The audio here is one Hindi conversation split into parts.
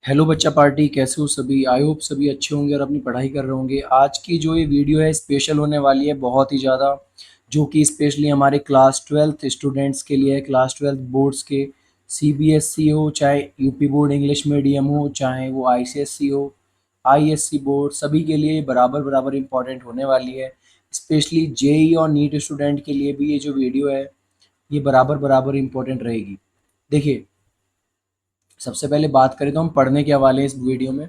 हेलो बच्चा पार्टी, कैसे हो सभी? आई होप सभी अच्छे होंगे और अपनी पढ़ाई कर रहे होंगे। आज की जो ये वीडियो है स्पेशल होने वाली है बहुत ही ज़्यादा, जो कि स्पेशली हमारे क्लास ट्वेल्थ स्टूडेंट्स के लिए है। क्लास ट्वेल्थ बोर्ड्स के, सीबीएसई हो चाहे यूपी बोर्ड इंग्लिश मीडियम हो, चाहे वो आईसीएसई हो, आईएससी बोर्ड, सभी के लिए बराबर बराबर इम्पॉर्टेंट होने वाली है। स्पेशली जेई और नीट स्टूडेंट के लिए भी ये जो वीडियो है ये बराबर बराबर इम्पोर्टेंट रहेगी। देखिए, सबसे पहले बात करें तो हम पढ़ने के हवाले हैं इस वीडियो में।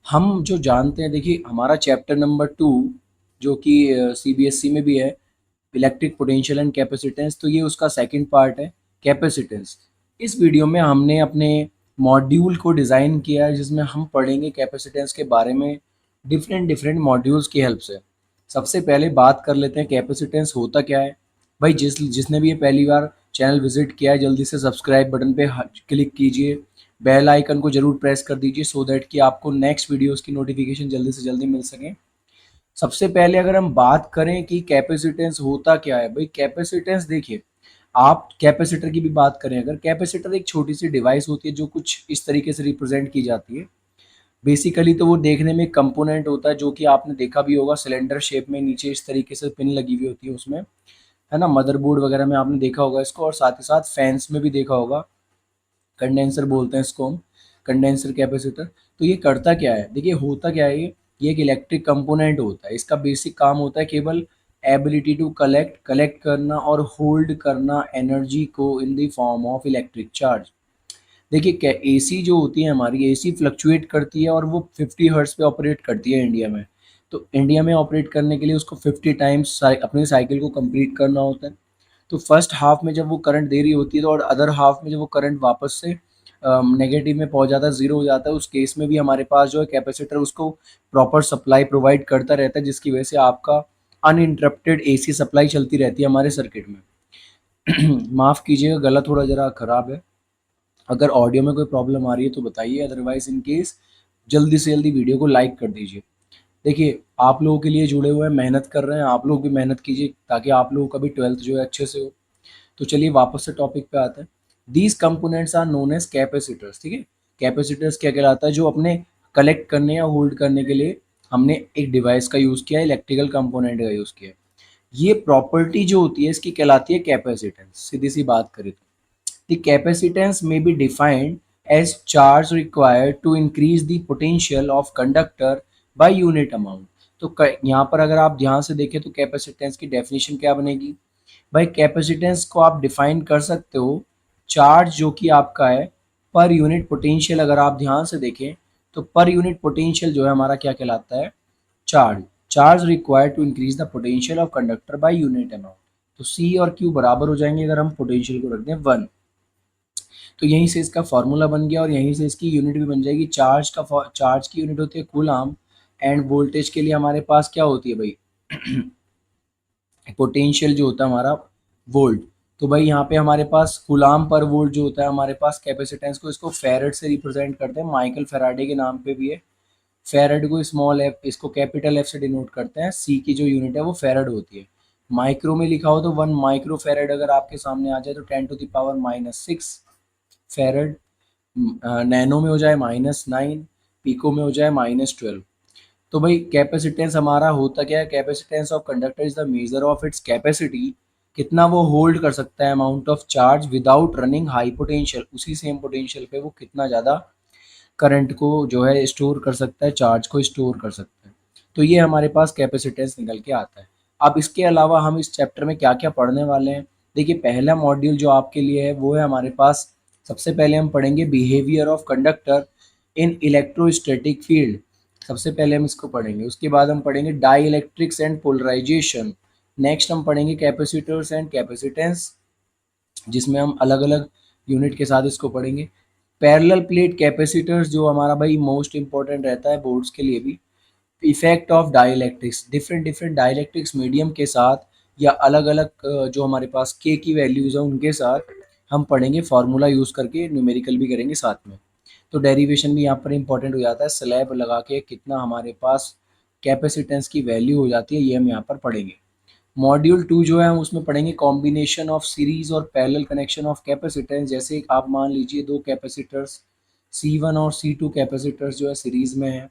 हम जो जानते हैं, देखिए हमारा चैप्टर नंबर 2 जो कि सीबीएसई में भी है, इलेक्ट्रिक पोटेंशियल एंड कैपेसिटेंस, तो ये उसका सेकंड पार्ट है, कैपेसिटेंस। इस वीडियो में हमने अपने मॉड्यूल को डिज़ाइन किया है जिसमें हम पढ़ेंगे कैपेसिटेंस के बारे में डिफरेंट डिफरेंट मॉड्यूल्स की हेल्प से। सबसे पहले बात कर लेते हैं कैपेसिटेंस होता क्या है। भाई जिसने भी ये पहली बार चैनल विजिट किया है, जल्दी से सब्सक्राइब बटन पे क्लिक कीजिए, बेल आइकन को जरूर प्रेस कर दीजिए सो दैट कि आपको नेक्स्ट वीडियोस की नोटिफिकेशन जल्दी से जल्दी मिल सके। सबसे पहले अगर हम बात करें कि कैपेसिटेंस होता क्या है, भाई कैपेसिटेंस देखिए, आप कैपेसिटर की भी बात करें, अगर कैपेसिटर एक छोटी सी डिवाइस होती है जो कुछ इस तरीके से रिप्रेजेंट की जाती है। बेसिकली तो वो देखने में कंपोनेंट होता है जो कि आपने देखा भी होगा, सिलेंडर शेप में नीचे इस तरीके से पिन लगी हुई होती है उसमें, है ना। मदरबोर्ड वगैरह में आपने देखा होगा इसको, और साथ ही साथ फैंस में भी देखा होगा। कंडेंसर बोलते हैं इसको हम, कंडेंसर कैपेसिटर। तो ये करता क्या है, देखिए होता क्या है, ये एक इलेक्ट्रिक कंपोनेंट होता है। इसका बेसिक काम होता है केवल एबिलिटी टू कलेक्ट कलेक्ट करना और होल्ड करना एनर्जी को in the form of electric charge. देखिए क्या, एसी जो होती है हमारी, एसी फ्लक्चुएट करती है और वो 50 हर्ट्ज पे ऑपरेट करती है इंडिया में। तो इंडिया में ऑपरेट करने के लिए उसको 50 टाइम्स अपनी साइकिल को कंप्लीट करना होता है। तो फर्स्ट हाफ में जब वो करंट दे रही होती है तो, और अदर हाफ में जब वो करंट वापस से नेगेटिव में पहुंच जाता है, ज़ीरो हो जाता है, उस केस में भी हमारे पास जो है कैपेसिटर उसको प्रॉपर सप्लाई प्रोवाइड करता रहता है, जिसकी वजह से आपका अनइंटरप्टेड एसी सप्लाई चलती रहती है हमारे सर्किट में। माफ़ कीजिएगा, गला थोड़ा ज़रा ख़राब है। अगर ऑडियो में कोई प्रॉब्लम आ रही है तो बताइए, अदरवाइज इन केस जल्दी से जल्दी वीडियो को लाइक कर दीजिए। देखिए, आप लोगों के लिए जुड़े हुए हैं, मेहनत कर रहे हैं, आप लोग भी मेहनत कीजिए ताकि आप लोगों का भी ट्वेल्थ जो है अच्छे से हो। तो चलिए वापस से टॉपिक पे आते हैं। These components are known as capacitors. ठीक है, कैपेसिटर्स क्या कहलाता है, जो अपने कलेक्ट करने या होल्ड करने के लिए हमने एक डिवाइस का यूज़ किया, इलेक्ट्रिकल कंपोनेंट का यूज़ किया। ये प्रॉपर्टी जो होती है इसकी कहलाती है कैपेसिटेंस। सीधी सी बात करें तो the capacitance may be defined as charge required to increase the potential of conductor by unit amount। तो यहाँ पर अगर आप ध्यान से देखें तो कैपेसिटेंस की डेफिनेशन क्या बनेगी। भाई कैपेसिटेंस को आप डिफाइन कर सकते हो, चार्ज जो कि आपका है पर यूनिट पोटेंशियल। अगर आप ध्यान से देखें तो पर यूनिट पोटेंशियल जो है हमारा क्या कहलाता है, charge. Charge required to increase the potential of conductor by unit amount. तो सी और क्यू बराबर हो जाएंगे अगर हम पोटेंशियल को रख दें 1। तो यहीं से इसका फार्मूला बन गया और यहीं से इसकी यूनिट भी बन जाएगी। चार्ज की यूनिट होती है कूलाम, एंड वोल्टेज के लिए हमारे पास क्या होती है भाई, पोटेंशियल जो होता है हमारा, वोल्ट। तो भाई यहाँ पे हमारे पास कूलाम पर वोल्ट जो होता है हमारे पास, कैपेसिटेंस को इसको फेरेड से रिप्रेजेंट करते हैं, माइकल फेराडे के नाम पे भी है। फेरेड को स्मॉल एफ, इसको कैपिटल एफ से डिनोट करते हैं। सी की जो यूनिट है वो फेरेड होती है। माइक्रो में लिखा हो तो 1 माइक्रो फेरेड अगर आपके सामने आ जाए तो 10⁻⁻⁶ फेरेड। नैनो में हो जाए -9, पिको में हो जाए -12। तो भाई कैपेसिटेंस हमारा होता क्या है, capacitance of conductor is the measure of its capacity, कितना वो होल्ड कर सकता है amount of charge without running high potential, उसी सेम पोटेंशियल पे वो कितना ज़्यादा करंट को जो है स्टोर कर सकता है, चार्ज को स्टोर कर सकता है। तो ये हमारे पास कैपेसिटेंस निकल के आता है। अब इसके अलावा हम इस चैप्टर में क्या क्या पढ़ने वाले हैं। देखिए, पहला मॉड्यूल जो आपके लिए है वो है हमारे पास, सबसे पहले हम पढ़ेंगे behaviour of conductor in electrostatic field. सबसे पहले हम इसको पढ़ेंगे, उसके बाद हम पढ़ेंगे dielectrics and polarisation. Next हम पढ़ेंगे कैपेसिटर्स एंड कैपेसिटेंस, जिसमें हम अलग अलग यूनिट के साथ इसको पढ़ेंगे। पैरेलल प्लेट कैपेसिटर्स जो हमारा भाई मोस्ट इंपॉर्टेंट रहता है बोर्ड्स के लिए भी। Effect of dielectrics, different different dielectrics medium के साथ या अलग अलग जो हमारे पास के की वैल्यूज़ है उनके साथ हम पढ़ेंगे, फार्मूला यूज़ करके न्यूमेरिकल भी करेंगे साथ में। तो डेरिवेशन भी यहाँ पर इंपॉर्टेंट हो जाता है, स्लैब लगा के कितना हमारे पास कैपेसिटेंस की वैल्यू हो जाती है, ये हम यहाँ पर पढ़ेंगे। मॉड्यूल 2 जो है हम उसमें पढ़ेंगे कॉम्बिनेशन ऑफ सीरीज और पैरेलल कनेक्शन ऑफ कैपेसिटेंस। जैसे आप मान लीजिए दो कैपेसिटर्स C1 और C2 कैपेसिटर्स जो है सीरीज़ में है,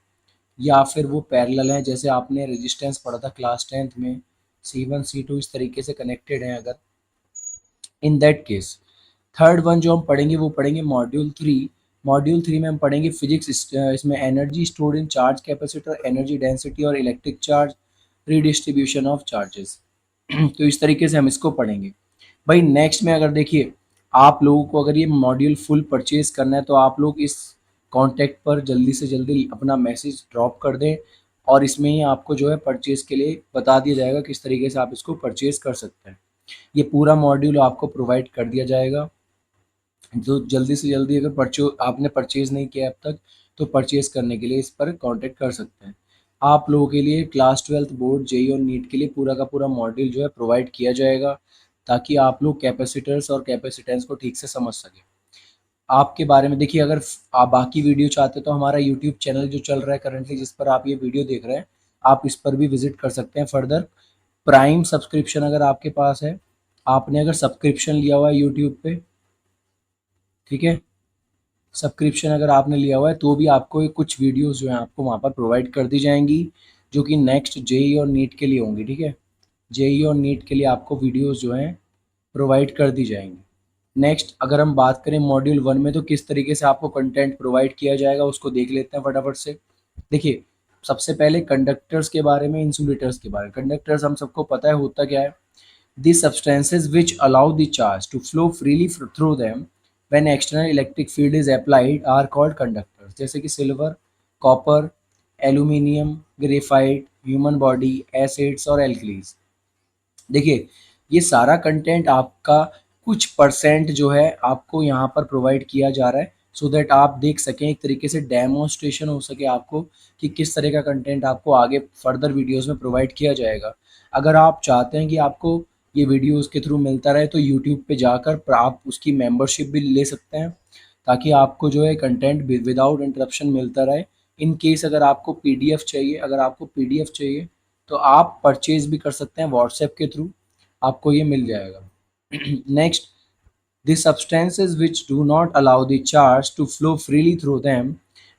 या फिर वो पैरेलल हैं, जैसे आपने रेजिस्टेंस पढ़ा था क्लास 10th में, C1 C2 इस तरीके से कनेक्टेड हैं अगर, in that case. Third one जो हम पढ़ेंगे वो पढ़ेंगे मॉड्यूल 3। मॉड्यूल 3 में हम पढ़ेंगे फिजिक्स, इसमें energy stored in charge capacitor, energy density और electric charge, redistribution of charges. तो इस तरीके से हम इसको पढ़ेंगे। भाई नेक्स्ट में अगर देखिए, आप लोगों को अगर ये मॉड्यूल फुल परचेज करना है तो आप लोग इस कॉन्टैक्ट पर जल्दी से जल्दी अपना मैसेज ड्रॉप कर दें, और इसमें ही आपको जो है परचेज़ के लिए बता दिया जाएगा किस तरीके से आप इसको परचेज़ कर सकते हैं। ये पूरा मॉड्यूल आपको प्रोवाइड कर दिया जाएगा। जो जल्दी से जल्दी अगर आपने परचेज़ नहीं किया अब तक, तो परचेज़ करने के लिए इस पर कांटेक्ट कर सकते हैं। आप लोगों के लिए क्लास 12th बोर्ड, जेईई और नीट के लिए पूरा का पूरा मॉड्यूल जो है प्रोवाइड किया जाएगा, ताकि आप लोग कैपेसिटर्स और कैपेसिटेंस को ठीक से समझ सकें। आपके बारे में देखिए, अगर आप बाकी वीडियो चाहते हैं तो हमारा यूट्यूब चैनल जो चल रहा है करंटली, जिस पर आप ये वीडियो देख रहे हैं, आप इस पर भी विजिट कर सकते हैं फर्दर। प्राइम सब्सक्रिप्शन अगर आपके पास है, आपने अगर सब्सक्रिप्शन लिया हुआ है यूट्यूब पे, ठीक है, सब्सक्रिप्शन अगर आपने लिया हुआ है तो भी आपको ये कुछ वीडियोस जो हैं आपको वहाँ पर प्रोवाइड कर दी जाएंगी, जो कि नेक्स्ट जेईई और नीट के लिए होंगी, ठीक है। जेईई और नीट के लिए आपको वीडियोस जो हैं प्रोवाइड कर दी जाएंगी। नेक्स्ट अगर हम बात करें मॉड्यूल 1 में, तो किस तरीके से आपको कंटेंट प्रोवाइड किया जाएगा उसको देख लेते हैं फटाफट से। देखिए, सबसे पहले कंडक्टर्स के बारे में, इंसुलेटर्स के बारे में। कंडक्टर्स हम सबको पता है होता क्या है। The substances which allow the charge to flow freely through them when external electric field is applied are called conductors, जैसे कि silver, copper, aluminium, graphite, human body, acids और एल्कलीज। देखिए, ये सारा कंटेंट आपका कुछ परसेंट जो है आपको यहाँ पर प्रोवाइड किया जा रहा है, सो दैट आप देख सकें, एक तरीके से डेमोन्स्ट्रेशन हो सके आपको कि किस तरह का कंटेंट आपको आगे फर्दर वीडियोस में प्रोवाइड किया जाएगा। अगर आप चाहते हैं कि आपको ये वीडियोस के थ्रू मिलता रहे, तो यूट्यूब पे जाकर आप उसकी मेंबरशिप भी ले सकते हैं, ताकि आपको जो है कंटेंट विदाउट इंटरप्शन मिलता रहे। इन केस अगर आपको पीडीएफ चाहिए, तो आप परचेज भी कर सकते हैं व्हाट्सएप के थ्रू, आपको ये मिल जाएगा। Next, the substances which do not allow the charge to flow freely through them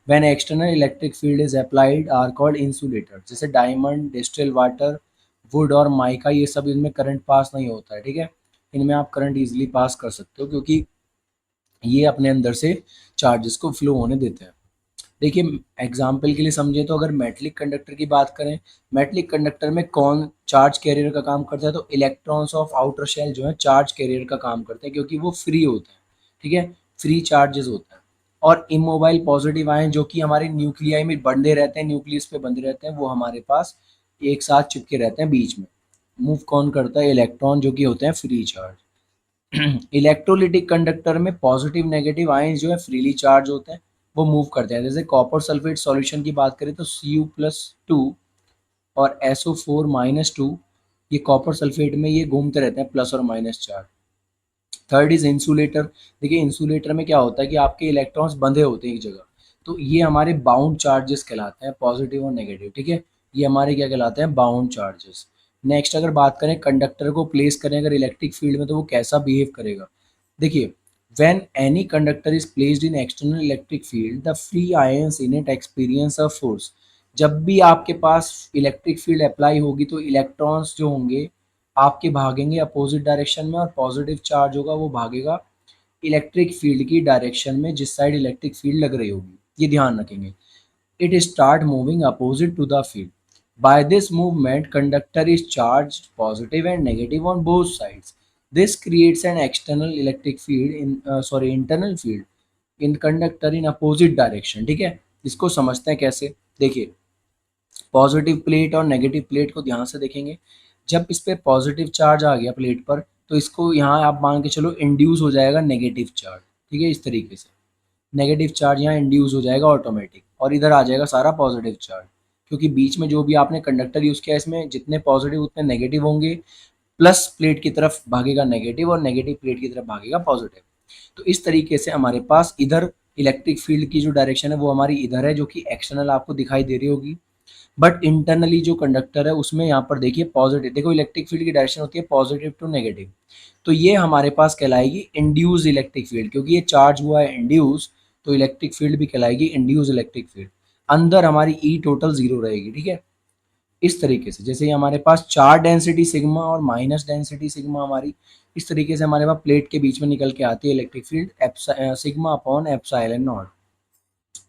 when external electric field is applied are called insulators, जैसे डायमंड, डिस्टिल वाटर, वुड और माइका, ये सब इनमें करंट पास नहीं होता है, ठीक है। इनमें आप करंट इजीली पास कर सकते हो, क्योंकि ये अपने अंदर से चार्जेस को फ्लो होने देते हैं। देखिए, एग्जाम्पल के लिए समझें तो अगर मेटलिक कंडक्टर की बात करें, मेटलिक कंडक्टर में कौन चार्ज कैरियर का काम करता है, तो इलेक्ट्रॉन्स ऑफ आउटर शेल जो है चार्ज कैरियर का काम करते हैं, क्योंकि वो फ्री होते हैं, ठीक है, फ्री चार्जेस होता है। और इमोबाइल पॉजिटिव आयन जो कि हमारे न्यूक्लियाई में बंधे रहते हैं, न्यूक्लियस पे बंधे रहते हैं, वो हमारे पास एक साथ चिपके रहते हैं बीच में। मूव कौन करता है, इलेक्ट्रॉन जो कि होते हैं फ्री चार्ज। इलेक्ट्रोलिटिक कंडक्टर में पॉजिटिव नेगेटिव आयंस जो है फ्रीली चार्ज होते हैं, वो मूव करते हैं। जैसे कॉपर सल्फेट सॉल्यूशन की बात करें तो Cu+2 और SO4-2, ये कॉपर सल्फेट में ये घूमते रहते हैं प्लस और minus charge. Third is insulator. देखिए, इंसुलेटर में क्या होता है कि आपके इलेक्ट्रॉन्स बंधे होते हैं एक जगह, तो ये हमारे बाउंड चार्जेस कहलाते हैं, पॉजिटिव और नेगेटिव, ठीक है। ये हमारे क्या कहलाते हैं, बाउंड चार्जेस। नेक्स्ट अगर बात करें कंडक्टर को प्लेस करें अगर इलेक्ट्रिक फील्ड में, तो वो कैसा बिहेव करेगा। देखिए, when any conductor is placed in external electric field the free ions in it experience a force। जब भी आपके पास इलेक्ट्रिक फील्ड अप्लाई होगी तो इलेक्ट्रॉन्स जो होंगे आपके भागेंगे अपोजिट डायरेक्शन में, और पॉजिटिव चार्ज होगा वो भागेगा इलेक्ट्रिक फील्ड की डायरेक्शन में, जिस साइड इलेक्ट्रिक फील्ड लग रही होगी, ये ध्यान रखेंगे। It start moving opposite to the field. By this movement, conductor is charged positive and negative on both sides. This creates an external electric field internal field in conductor in opposite direction, ठीक है। इसको समझते हैं कैसे। देखिए, पॉजिटिव प्लेट और नेगेटिव प्लेट को ध्यान से देखेंगे। जब इस पे पॉजिटिव चार्ज आ गया प्लेट पर, तो इसको यहाँ आप मान के चलो इंड्यूस हो जाएगा नेगेटिव चार्ज, ठीक है, इस तरीके से नेगेटिव चार्ज यहाँ इंड्यूस हो जाएगा ऑटोमेटिक, और इधर आ जाएगा सारा पॉजिटिव चार्ज, क्योंकि बीच में जो भी आपने कंडक्टर यूज़ किया इसमें जितने पॉजिटिव उतने नेगेटिव होंगे, प्लस प्लेट की तरफ भागेगा नेगेटिव और नेगेटिव प्लेट की तरफ भागेगा पॉजिटिव। तो इस तरीके से हमारे पास इधर इलेक्ट्रिक फील्ड की जो डायरेक्शन है वो हमारी इधर है, जो कि एक्सटर्नल आपको दिखाई दे रही होगी। बट इंटरनली जो कंडक्टर है उसमें यहाँ पर देखिए पॉजिटिव, देखो इलेक्ट्रिक फील्ड की डायरेक्शन होती है पॉजिटिव टू नेगेटिव, तो ये हमारे पास कहलाएगी इंड्यूस इलेक्ट्रिक फील्ड, क्योंकि ये चार्ज हुआ है इंड्यूस, तो इलेक्ट्रिक फील्ड भी कहलाएगी इंड्यूस इलेक्ट्रिक फील्ड। अंदर हमारी ई टोटल 0 रहेगी, ठीक है। इस तरीके से जैसे ये हमारे पास चार डेंसिटी सिग्मा और माइनस डेंसिटी सिग्मा हमारी, इस तरीके से हमारे पास प्लेट के बीच में निकल के आती है electric field sigma upon epsilon not,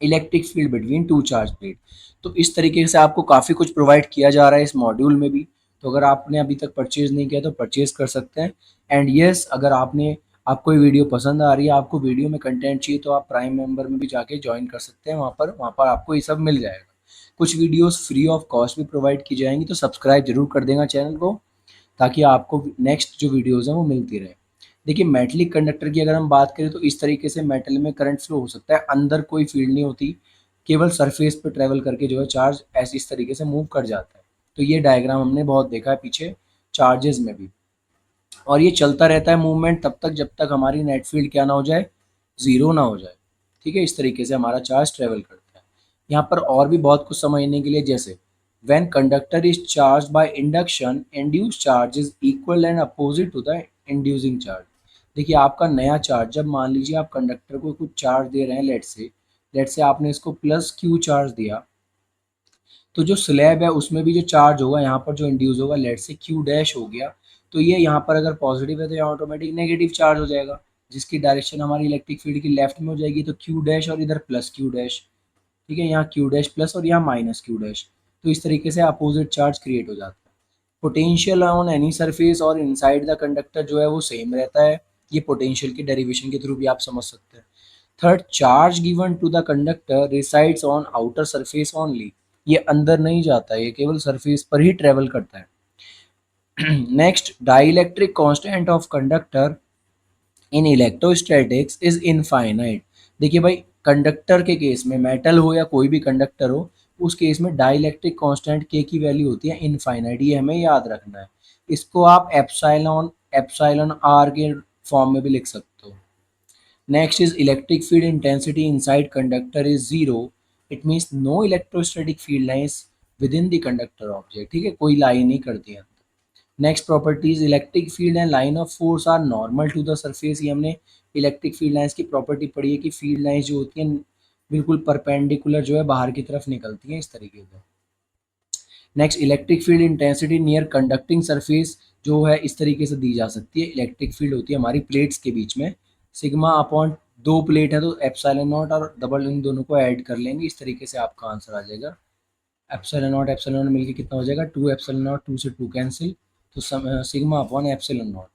electric field between two charge plate. तो इस तरीके से आपको काफ़ी कुछ प्रोवाइड किया जा रहा है इस मॉड्यूल में भी। तो अगर आपने अभी तक परचेज नहीं किया तो परचेज कर सकते हैं। एंड यस, अगर आपको ये वीडियो पसंद आ रही है, आपको वीडियो में कंटेंट चाहिए, तो आप प्राइम मेंबर में भी जाके ज्वाइन कर सकते हैं। वहाँ पर आपको ये सब मिल जाएगा। कुछ वीडियोस फ्री ऑफ कॉस्ट भी प्रोवाइड की जाएंगी, तो सब्सक्राइब जरूर कर देगा चैनल को, ताकि आपको नेक्स्ट जो वीडियोस हैं वो मिलती रहे। देखिए, मेटलिक कंडक्टर की अगर हम बात करें तो इस तरीके से मेटल में करंट फ्लो हो सकता है, अंदर कोई फील्ड नहीं होती, केवल सरफेस पे ट्रेवल करके जो है चार्ज ऐसे इस तरीके से मूव कर जाता है। तो ये डायग्राम हमने बहुत देखा है पीछे चार्जेस में भी। और ये चलता रहता है मूवमेंट तब तक जब तक हमारी नेट फील्ड क्या ना हो जाए, ज़ीरो ना हो जाए, ठीक है। इस तरीके से हमारा चार्ज ट्रेवल करता है। यहाँ पर और भी बहुत कुछ समझने के लिए, जैसे when conductor is charge by induction, induce charge is equal and opposite to the inducing charge. देखिए, आपका नया चार्ज, जब मान लीजिए आप कंडक्टर को कुछ चार्ज दे रहे हैं, लेट से आपने इसको प्लस क्यू चार्ज दिया, तो जो स्लैब है उसमें भी जो चार्ज होगा यहाँ पर जो इंड्यूस होगा, लेट से क्यू डैश हो गया, तो ये यहाँ पर अगर पॉजिटिव है तो यहाँ ऑटोमेटिक नेगेटिव चार्ज हो जाएगा, जिसकी डायरेक्शन हमारी इलेक्ट्रिक फील्ड की लेफ्ट में हो जाएगी। तो क्यू डैश और इधर प्लस क्यू डैश, ठीक है, यहाँ क्यू डैश प्लस और यहाँ माइनस क्यू डैश। तो इस तरीके से अपोजिट चार्ज क्रिएट हो जाता है। पोटेंशियल ऑन एनी सरफेस और इनसाइड द कंडक्टर जो है वो सेम रहता है। ये पोटेंशियल की डेरिवेशन के थ्रू भी आप समझ सकते हैं। Third, charge given to the conductor resides on outer surface only. ये अंदर नहीं जाता है, ये केवल सरफेस पर ही ट्रेवल करता है। Next, dielectric constant of conductor in electrostatics is infinite. देखिए भाई, कंडक्टर के केस में, मेटल हो या कोई भी कंडक्टर हो, उस केस में डाइलेक्ट्रिक कांस्टेंट के की वैल्यू होती है इनफाइनाइट। ये हमें याद रखना है। इसको आप एप्सिलॉन एप्सिलॉन आर के फॉर्म में भी लिख सकते हो। Next is electric field intensity inside conductor is zero. It means no electrostatic field lines within the conductor object. ठीक है, कोई लाइन नहीं करती है। Next properties, electric field and line of force are normal to the surface. ये हमने इलेक्ट्रिक फील्ड लाइंस की प्रॉपर्टी पढ़ी है कि फील्ड लाइंस जो होती हैं बिल्कुल परपेंडिकुलर जो है बाहर की तरफ निकलती हैं, इस तरीके से। Next, electric field intensity near conducting surface जो है इस तरीके से दी जा सकती है। इलेक्ट्रिक फील्ड होती है हमारी प्लेट्स के बीच में, सिग्मा अपॉन दो प्लेट है तो एप्सिलॉन नॉट और डबल इन दोनों को ऐड कर लेंगे, इस तरीके से आपका आंसर आ जाएगा। एप्सिलॉन नॉट मिलके कितना हो जाएगा, टू एप्सिलॉन नॉट, टू से टू कैंसिल, तो सिग्मा अपॉन एप्सिलॉन नॉट।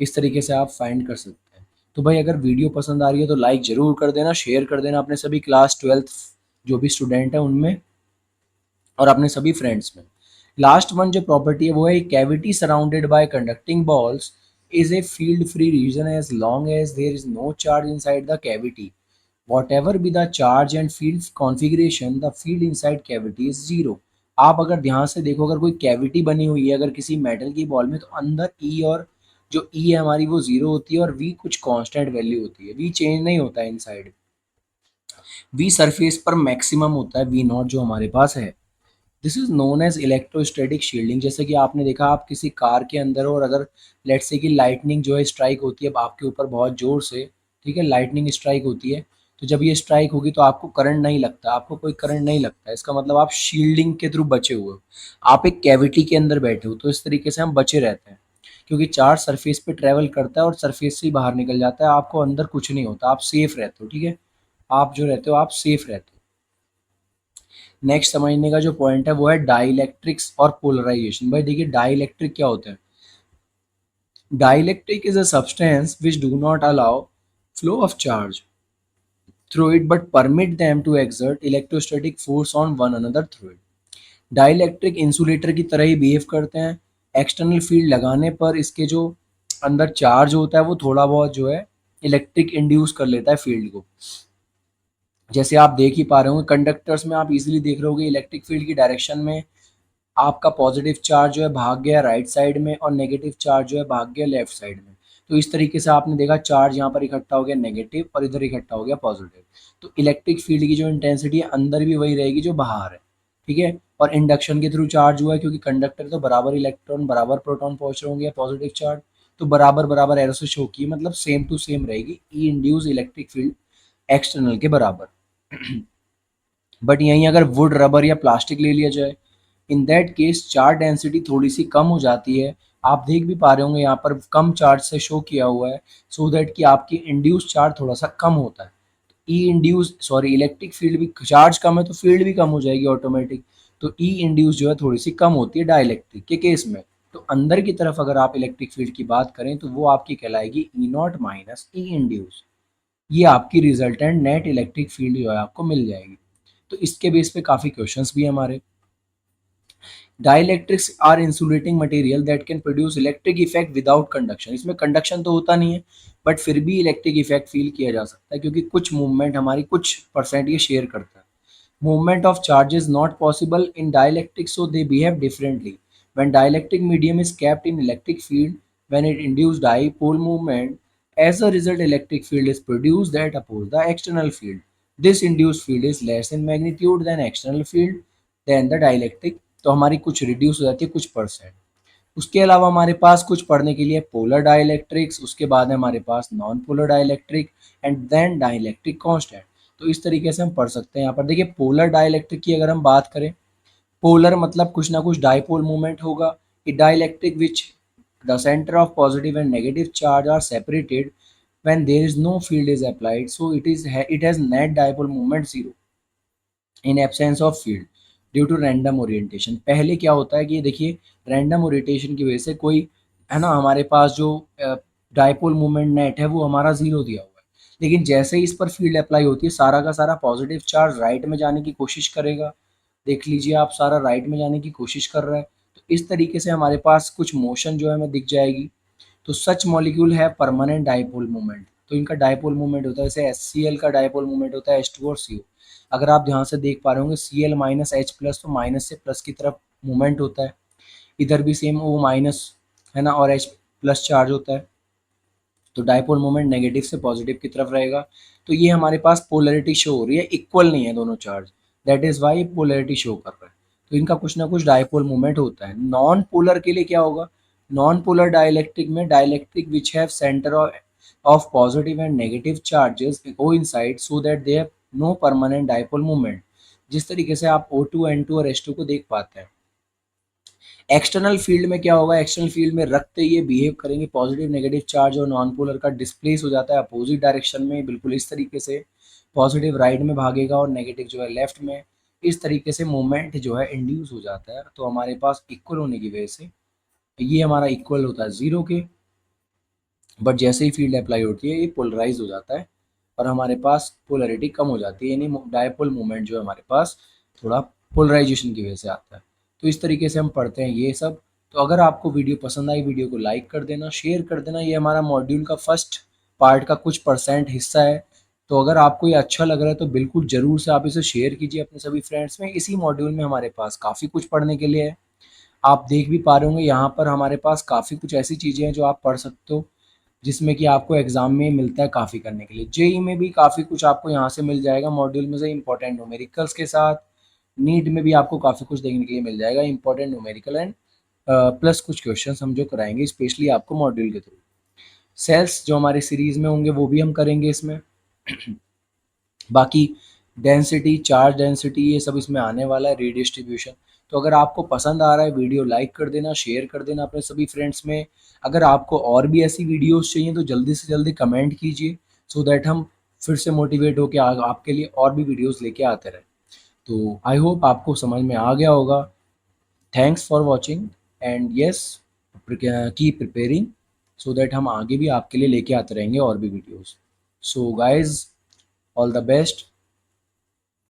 इस तरीके से आप फाइंड कर सकते हैं। तो भाई, अगर वीडियो पसंद आ रही है तो लाइक ज़रूर कर देना, शेयर कर देना अपने सभी क्लास 12th जो भी स्टूडेंट हैं उनमें और अपने सभी फ्रेंड्स में। लास्ट वन जो प्रॉपर्टी है वो है, cavity surrounded by conducting balls is a field free region as long as there is no charge inside the cavity. Whatever be the charge and field configuration, the field inside cavity is zero. आप अगर ध्यान से देखो, अगर कोई कैविटी बनी हुई है अगर किसी मेटल की बॉल में, तो अंदर ई और जो ई है हमारी वो जीरो होती है और वी कुछ कांस्टेंट वैल्यू होती है, वी चेंज नहीं होता है इनसाइड। वी सरफेस पर मैक्सिमम होता है, वी नॉट जो हमारे पास है। This is known as electrostatic shielding. जैसे कि आपने देखा, आप किसी कार के अंदर हो और अगर लेट्स से कि लाइटनिंग जो है स्ट्राइक होती है आपके ऊपर बहुत ज़ोर से, ठीक है, लाइटनिंग स्ट्राइक होती है, तो जब ये स्ट्राइक होगी तो आपको करंट नहीं लगता, आपको कोई करंट नहीं लगता, इसका मतलब आप शील्डिंग के थ्रू बचे हुए हो, आप एक कैविटी के अंदर बैठे हो। तो इस तरीके से हम बचे रहते हैं, क्योंकि चार्ज सरफेस पे ट्रेवल करता है और सरफेस से ही बाहर निकल जाता है, आपको अंदर कुछ नहीं होता, आप सेफ रहते हो, ठीक है, आप जो रहते हो आप सेफ रहते हो। नेक्स्ट समझने का जो पॉइंट है वो है डाइलेक्ट्रिक्स और पोलराइजेशन। भाई देखिए, डाइलेक्ट्रिक क्या होता है? Dielectric is a substance which do not allow flow of charge through it but permit them to exert electrostatic force on one another through it. Dielectric insulator की तरह ही बिहेव करते हैं। एक्सटर्नल फील्ड लगाने पर इसके जो अंदर चार्ज होता है वो थोड़ा बहुत जो है इलेक्ट्रिक इंड्यूस कर लेता है फील्ड को। जैसे आप देख ही पा रहे होंगे कंडक्टर्स में, आप इजीली देख रहे होगे इलेक्ट्रिक फील्ड की डायरेक्शन में आपका पॉजिटिव चार्ज जो है भाग गया राइट साइड में और नेगेटिव चार्ज जो है भाग गया लेफ्ट साइड में। तो इस तरीके से आपने देखा चार्ज यहाँ पर इकट्ठा हो गया नेगेटिव और इधर इकट्ठा हो गया पॉजिटिव। तो इलेक्ट्रिक फील्ड की जो इंटेंसिटी है अंदर भी वही रहेगी जो बाहर है, ठीक है। और इंडक्शन के थ्रू चार्ज हुआ है, क्योंकि कंडक्टर तो बराबर इलेक्ट्रॉन बराबर प्रोटॉन पहुंच रहे होंगे पॉजिटिव चार्ज, तो बराबर बराबर एरो से शो की, मतलब सेम टू सेम रहेगी। ई इंड्यूस इलेक्ट्रिक फील्ड एक्सटर्नल के बराबर। बट यहीं अगर वुड, रबर या प्लास्टिक ले लिया जाए, in that case charge density थोड़ी सी कम हो जाती है। आप देख भी पा रहे होंगे यहाँ पर कम चार्ज से शो किया हुआ है, सो दैट कि आपकी इंड्यूस चार्ज थोड़ा सा कम होता है। ई इंड्यूस सॉरी इलेक्ट्रिक फील्ड भी, चार्ज कम है तो फील्ड भी कम हो जाएगी ऑटोमेटिक। तो ई इंड्यूस जो है थोड़ी सी कम होती है डाइलेक्ट्रिक के केस में। तो अंदर की तरफ अगर आप इलेक्ट्रिक फील्ड की बात करें तो वो आपकी कहलाएगी ई नॉट माइनस ई इंड्यूस। ये आपकी रिजल्टेंट नेट इलेक्ट्रिक फील्ड जो है आपको मिल जाएगी। तो इसके बेस पे काफ़ी क्वेश्चंस भी हैं हमारे। Dielectrics are insulating material that can produce electric effect without conduction. इसमें कंडक्शन तो होता नहीं है, बट फिर भी इलेक्ट्रिक इफेक्ट फील किया जा सकता है, क्योंकि कुछ मूवमेंट हमारी कुछ परसेंट ये शेयर करता है। Movement of charge is not possible in dielectric, so they behave differently. When dielectric medium is kept in electric field, when it induces dipole movement, as a result, electric field is produced that oppose the external field. This induced field is less in magnitude than external field than the dielectric. तो हमारी कुछ रिड्यूस हो जाती है कुछ परसेंट। उसके अलावा हमारे पास कुछ पढ़ने के लिए पोलर डाइलेक्ट्रिक्स, उसके बाद है हमारे पास non polar dielectric and then dielectric constant. तो इस तरीके से हम पढ़ सकते हैं। यहाँ पर देखिए पोलर डाइलेक्ट्रिक की अगर हम बात करें, पोलर मतलब कुछ ना कुछ डाइपोल मूवमेंट होगा। A dielectric which the centre of positive and negative charge are separated when there is no field is applied, so it has net dipole moment zero in absence of field due to random orientation. पहले क्या होता है कि देखिए रैंडम ओरिएंटेशन की वजह से कोई है ना, हमारे पास जो डाइपोल मोमेंट नेट है वो हमारा जीरो दिया हुआ है, लेकिन जैसे ही इस पर फील्ड अप्लाई होती है सारा का सारा पॉजिटिव चार्ज राइट में जाने की कोशिश करेगा। देख लीजिए आप, सारा राइट में जाने की कोशिश कर रहा है। तो इस तरीके से हमारे पास कुछ मोशन जो है हमें दिख जाएगी। तो सच मॉलिक्यूल है परमानेंट डाइपोल मोमेंट। तो इनका डाइपोल मोमेंट होता है, जैसे HCl का डाइपोल मोमेंट होता है H2 और CO। अगर आप ध्यान से देख पा रहे होंगे Cl माइनस H प्लस, तो माइनस से प्लस की तरफ मूवमेंट होता है। इधर भी सेम वो माइनस है ना, और H प्लस चार्ज होता है। तो डाइपोल मोमेंट नेगेटिव से पॉजिटिव की तरफ रहेगा। तो ये हमारे पास पोलैरिटी शो हो रही है, इक्वल नहीं है दोनों charge, that is why polarity show कर रहा है। तो इनका कुछ ना कुछ डाइपोल मोमेंट होता है। नॉन पोलर के लिए क्या होगा, नॉन पोलर डाइलेक्ट्रिक में dielectric which have centre of positive and negative charges coincide so that they have no permanent dipole moment. जिस तरीके से आप O2 N2 और H2 को देख पाते हैं। एक्सटर्नल फील्ड में क्या होगा, एक्सटर्नल फील्ड में रखते ये बिहेव करेंगे, पॉजिटिव नेगेटिव चार्ज और नॉन पोलर का डिस्प्लेस हो जाता है अपोजिट डायरेक्शन में, बिल्कुल इस तरीके से। पॉजिटिव राइट में भागेगा और नेगेटिव जो है लेफ्ट में। इस तरीके से मूवमेंट जो है इंड्यूस हो जाता है। तो हमारे पास इक्वल होने की वजह से ये हमारा इक्वल होता है जीरो के, बट जैसे ही फील्ड अप्लाई होती है ये पोलराइज हो जाता है और हमारे पास पोलरिटी कम हो जाती है, यानी डायपोल मूवमेंट जो है हमारे पास थोड़ा पोलराइजेशन की वजह से आता है। तो इस तरीके से हम पढ़ते हैं ये सब। तो अगर आपको वीडियो पसंद आई, वीडियो को लाइक कर देना, शेयर कर देना। ये हमारा मॉड्यूल का फर्स्ट पार्ट का कुछ परसेंट हिस्सा है। तो अगर आपको ये अच्छा लग रहा है तो बिल्कुल ज़रूर से आप इसे शेयर कीजिए अपने सभी फ्रेंड्स में। इसी मॉड्यूल में हमारे पास काफ़ी कुछ पढ़ने के लिए है। आप देख भी पा रहे होंगे यहाँ पर हमारे पास काफ़ी कुछ ऐसी चीज़ें हैं जो आप पढ़ सकते हो, जिसमें कि आपको एग्ज़ाम में मिलता है काफ़ी करने के लिए। जेई में भी काफ़ी कुछ आपको यहाँ से मिल जाएगा मॉड्यूल में से, इंपॉर्टेंट न्यूमेरिकल्स के साथ। नीट में भी आपको काफ़ी कुछ देखने के लिए मिल जाएगा, इंपॉर्टेंट न्यूमेरिकल एंड प्लस कुछ क्वेश्चंस हम जो कराएंगे स्पेशली आपको मॉड्यूल के थ्रू। सेल्स जो हमारे सीरीज़ में होंगे वो भी हम करेंगे इसमें। बाकी डेंसिटी, चार्ज डेंसिटी, ये सब इसमें आने वाला है, रीडिस्ट्रीब्यूशन। तो अगर आपको पसंद आ रहा है वीडियो लाइक कर देना, शेयर कर देना अपने सभी फ्रेंड्स में। अगर आपको और भी ऐसी वीडियोस चाहिए तो जल्दी से जल्दी कमेंट कीजिए, सो दैट हम फिर से मोटिवेट होकर आपके लिए और भी वीडियोस लेके आते रहें। तो आई होप आपको समझ में आ गया होगा। Thanks for watching and yes, keep preparing so that हम आगे भी आपके लिए लेके आते रहेंगे और भी videos. So guys, all the best.